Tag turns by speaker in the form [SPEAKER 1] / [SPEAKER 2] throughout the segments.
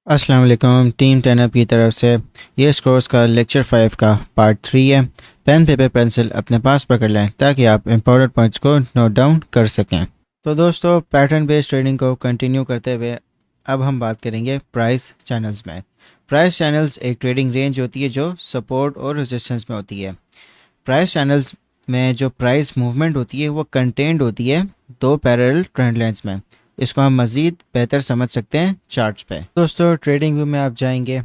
[SPEAKER 1] अस्सलाम वालेकुम। Team 10 up की तरफ से ये इस कोर्स का लेक्चर 5 का पार्ट 3 है। पेन पेपर पेंसिल अपने पास पकड़ लें ताकि आप इम्पोर्टेंट पॉइंट्स को नोट डाउन कर सकें। तो दोस्तों, पैटर्न बेस्ड ट्रेडिंग को कंटिन्यू करते हुए अब हम बात करेंगे प्राइस चैनल्स में। प्राइस चैनल्स एक ट्रेडिंग रेंज होती है जो सपोर्ट और रेजिस्टेंस में होती है। प्राइस चैनल्स में जो प्राइस मूवमेंट होती है वो कंटेंड होती है दो पैरेलल ट्रेंड लाइंस में। इसको हम मज़ीद बेहतर समझ सकते हैं चार्ट्स पे। दोस्तों, ट्रेडिंग व्यू में आप जाएंगे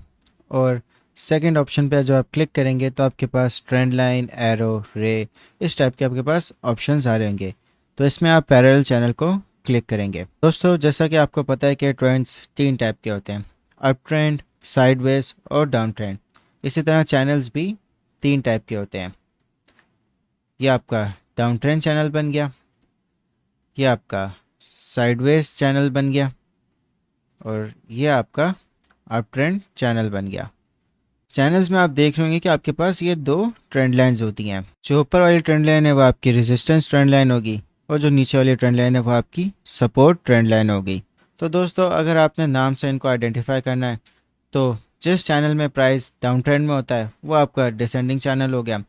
[SPEAKER 1] और सेकंड ऑप्शन पे जो आप क्लिक करेंगे तो आपके पास ट्रेंड लाइन, एरो, रे, इस टाइप के आपके पास ऑप्शंस आ रहे होंगे। तो इसमें आप पैरेलल चैनल को क्लिक करेंगे। दोस्तों, जैसा कि आपको पता है कि ट्रेंड्स तीन टाइप के होते हैं, अप ट्रेंड, साइडवेज और डाउन ट्रेंड। इसी तरह चैनल्स भी तीन टाइप के होते हैं। ये आपका डाउन ट्रेंड चैनल बन गया, ये आपका साइडवेज चैनल बन गया और ये आपका अप ट्रेंड चैनल बन गया। चैनल्स में आप देख रहे होंगे कि आपके पास ये दो ट्रेंड लाइंस होती हैं। जो ऊपर वाली ट्रेंड लाइन है वो आपकी रेजिस्टेंस ट्रेंड लाइन होगी और जो नीचे वाली ट्रेंड लाइन है वो आपकी सपोर्ट ट्रेंड लाइन होगी। तो दोस्तों, अगर आपने नाम से इनको आइडेंटिफाई करना है तो जिस चैनल में प्राइस डाउन ट्रेंड में होता है वो आपका डिसेंडिंग चैनल हो गया,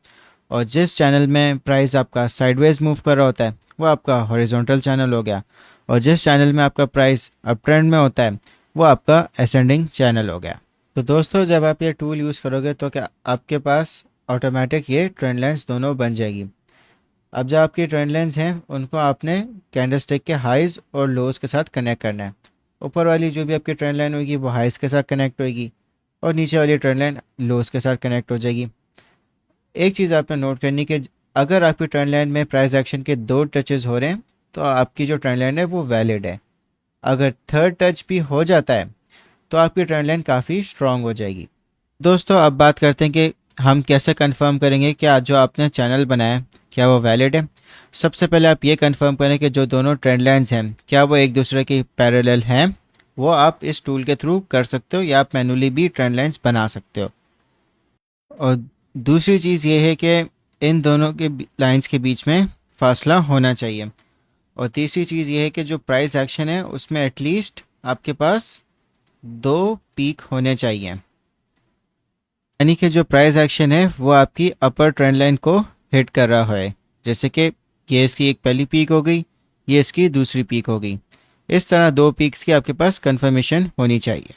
[SPEAKER 1] और जिस चैनल में प्राइस आपका साइडवेज मूव कर रहा होता है वो आपका हॉरिजॉन्टल चैनल हो गया, और जिस चैनल में आपका प्राइस अप ट्रेंड में होता है वो आपका असेंडिंग चैनल हो गया। तो दोस्तों, जब आप ये टूल यूज़ करोगे तो क्या आपके पास ऑटोमेटिक ये ट्रेंड लाइंस दोनों बन जाएगी। अब जो आपकी ट्रेंड लाइंस हैं उनको आपने कैंडलस्टिक के हाइज और लोज के साथ कनेक्ट करना है। ऊपर वाली जो भी आपकी ट्रेंड लाइन होगी वो हाइज के साथ कनेक्ट होगी और नीचे वाली ट्रेंड लाइन लोज के साथ कनेक्ट हो जाएगी। एक चीज़ आपने नोट करनी कि अगर आपकी ट्रेंड लाइन में प्राइस एक्शन के दो टचेस हो रहे हैं तो आपकी जो ट्रेंड लाइन है वो वैलिड है। अगर थर्ड टच भी हो जाता है तो आपकी ट्रेंड लाइन काफ़ी स्ट्रांग हो जाएगी। दोस्तों, अब बात करते हैं कि हम कैसे कंफर्म करेंगे कि आज जो आपने चैनल बनाया है क्या वो वैलिड है। सबसे पहले आप ये कंफर्म करें कि जो दोनों ट्रेंड लाइंस हैं क्या वो एक दूसरे की पैरेलल हैं। वो आप इस टूल के थ्रू कर सकते हो या आप मैनुअली भी ट्रेंड लाइंस बना सकते हो। और दूसरी चीज़ ये है कि इन दोनों के लाइंस के बीच में फासला होना चाहिए। और तीसरी चीज़ ये है कि जो प्राइस एक्शन है उसमें एटलीस्ट आपके पास दो पीक होने चाहिए, यानी कि जो प्राइस एक्शन है वो आपकी अपर ट्रेंड लाइन को हिट कर रहा है। जैसे कि ये इसकी एक पहली पीक हो गई, ये इसकी दूसरी पीक हो गई। इस तरह दो पीक्स की आपके पास कंफर्मेशन होनी चाहिए।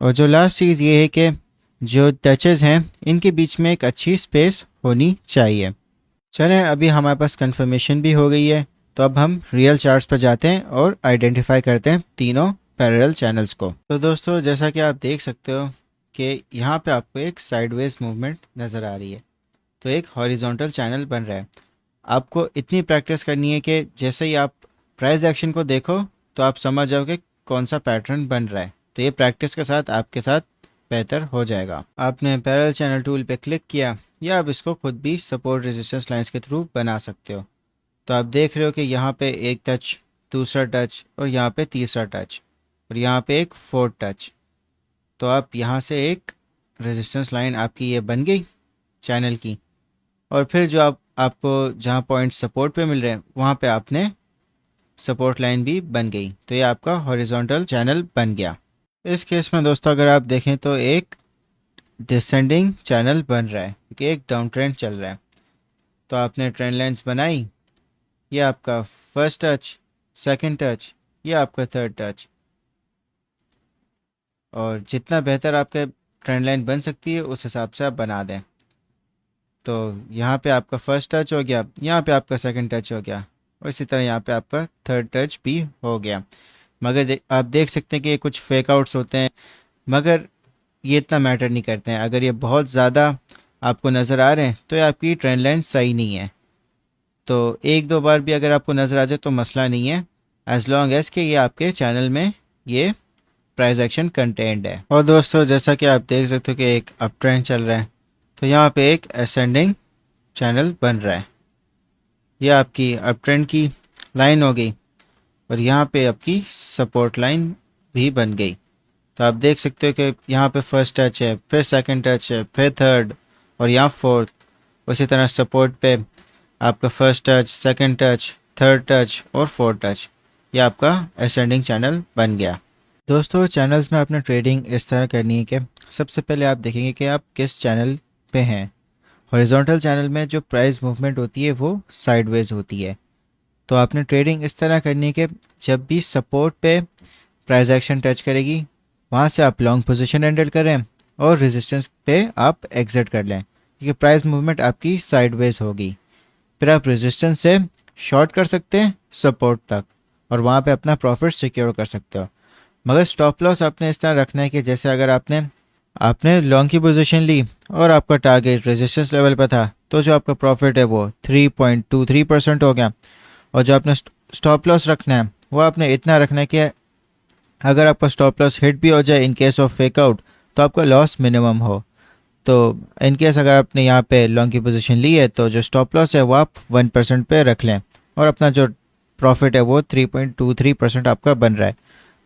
[SPEAKER 1] और जो लास्ट चीज़ ये है कि जो टचेस हैं इनके बीच में एक अच्छी स्पेस होनी चाहिए। चलें, अभी हमारे पास कंफर्मेशन भी हो गई है तो अब हम रियल चार्ट्स पर जाते हैं और आइडेंटिफाई करते हैं तीनों पैरेलल चैनल्स को। तो दोस्तों, जैसा कि आप देख सकते हो कि यहाँ पे आपको एक साइडवेज मूवमेंट नज़र आ रही है, तो एक हॉरिजॉन्टल चैनल बन रहा है। आपको इतनी प्रैक्टिस करनी है कि जैसे ही आप प्राइस एक्शन को देखो तो आप समझ जाओ कि कौन सा पैटर्न बन रहा है। तो ये प्रैक्टिस के साथ आपके साथ बेहतर हो जाएगा। आपने पैरेलल चैनल टूल पे क्लिक किया या आप इसको खुद भी सपोर्ट रेजिस्टेंस लाइंस के थ्रू बना सकते हो। तो आप देख रहे हो कि यहाँ पे एक टच, दूसरा टच और यहाँ पे तीसरा टच और यहाँ पे एक फोर्थ टच। तो आप यहाँ से एक रेजिस्टेंस लाइन आपकी ये बन गई चैनल की, और फिर जो आपको जहाँ पॉइंट सपोर्ट पे मिल रहे हैं वहाँ पे आपने सपोर्ट लाइन भी बन गई। तो ये आपका हॉरिजॉन्टल चैनल बन गया। इस केस में दोस्तों अगर आप देखें तो एक डिसेंडिंग चैनल बन रहा है क्योंकि एक डाउन ट्रेंड चल रहा है। तो आपने ट्रेंड लाइंस बनाई, ये आपका फर्स्ट टच, सेकंड टच, ये आपका थर्ड टच। और जितना बेहतर आपका ट्रेंड लाइन बन सकती है उस हिसाब से आप बना दें। तो यहाँ पे आपका फर्स्ट टच हो गया, यहाँ पे आपका सेकंड टच हो गया और इसी तरह यहाँ पे आपका थर्ड टच भी हो गया। मगर आप देख सकते हैं कि ये कुछ फेक आउट्स होते हैं, मगर ये इतना मैटर नहीं करते हैं। अगर ये बहुत ज़्यादा आपको नज़र आ रहे हैं तो ये आपकी ट्रेंड लाइन सही नहीं है। तो एक दो बार भी अगर आपको नज़र आ जाए तो मसला नहीं है, एज लॉन्ग एज कि ये आपके चैनल में ये प्राइस एक्शन कंटेंट है। और दोस्तों, जैसा कि आप देख सकते हो कि एक अप ट्रेंड चल रहा है तो यहाँ पे एक असेंडिंग चैनल बन रहा है। ये आपकी अप ट्रेंड की लाइन हो गई और यहाँ पे आपकी सपोर्ट लाइन भी बन गई। तो आप देख सकते हो कि यहाँ पे फर्स्ट टच है, फिर सेकंड टच है, फिर थर्ड और यहाँ फोर्थ। उसी तरह सपोर्ट पे आपका first touch, second touch, third touch और फोर्थ टच। ये आपका असेंडिंग चैनल बन गया। दोस्तों चैनल्स में आपने ट्रेडिंग इस तरह करनी है कि सबसे पहले आप देखेंगे कि आप किस चैनल पे हैं। हॉरिजॉन्टल चैनल में जो प्राइस मूवमेंट होती है वो साइडवेज होती है। तो आपने ट्रेडिंग इस तरह करनी है कि जब भी सपोर्ट पे प्राइस एक्शन टच करेगी वहाँ से आप लॉन्ग पोजीशन एंटर करें और रेजिस्टेंस पे आप एग्जिट कर लें, क्योंकि प्राइस मूवमेंट आपकी साइडवेज होगी। फिर आप रेजिस्टेंस से शॉर्ट कर सकते हैं सपोर्ट तक और वहाँ पे अपना प्रॉफिट सिक्योर कर सकते हो। मगर स्टॉप लॉस आपने इस तरह रखना है कि जैसे अगर आपने आपने लॉन्ग की पोजीशन ली और आपका टारगेट रेजिस्टेंस लेवल पर था, तो जो आपका प्रॉफिट है वो 3.23% हो गया। और जो आपने स्टॉप लॉस रखना है वो आपने इतना रखना है कि अगर आपका स्टॉप लॉस हिट भी हो जाए in case of fake out, तो आपका लॉस मिनिमम हो। तो इन केस अगर आपने यहाँ पे लॉन्ग की पोजीशन ली है तो जो स्टॉप लॉस है वो आप 1% पे रख लें और अपना जो प्रॉफिट है वो 3.23% आपका बन रहा है।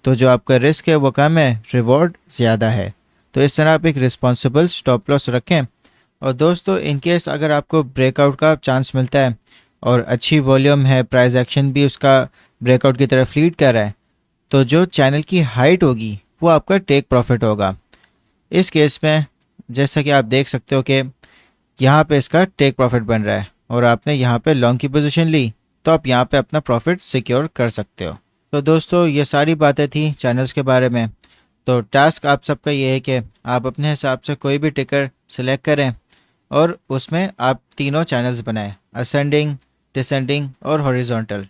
[SPEAKER 1] तो जो आपका रिस्क है वो कम है, रिवॉर्ड ज़्यादा है। तो इस तरह आप एक रिस्पॉन्सिबल स्टॉप लॉस रखें। और दोस्तों इन केस अगर आपको ब्रेकआउट का चांस मिलता है और अच्छी वॉल्यूम है, प्राइस एक्शन भी उसका ब्रेकआउट की तरफ लीड कर रहा है, तो जो चैनल की हाइट होगी वो आपका टेक प्रॉफिट होगा। इस केस में जैसा कि आप देख सकते हो कि यहाँ पे इसका टेक प्रॉफिट बन रहा है और आपने यहाँ पे लॉन्ग की पोजीशन ली, तो आप यहाँ पे अपना प्रॉफिट सिक्योर कर सकते हो। तो दोस्तों ये सारी बातें थी चैनल्स के बारे में। तो टास्क आप सबका ये है कि आप अपने हिसाब से कोई भी टिकर सिलेक्ट करें और उसमें आप तीनों चैनल्स बनाएं, असेंडिंग, डिसेंडिंग और हॉरिजॉन्टल।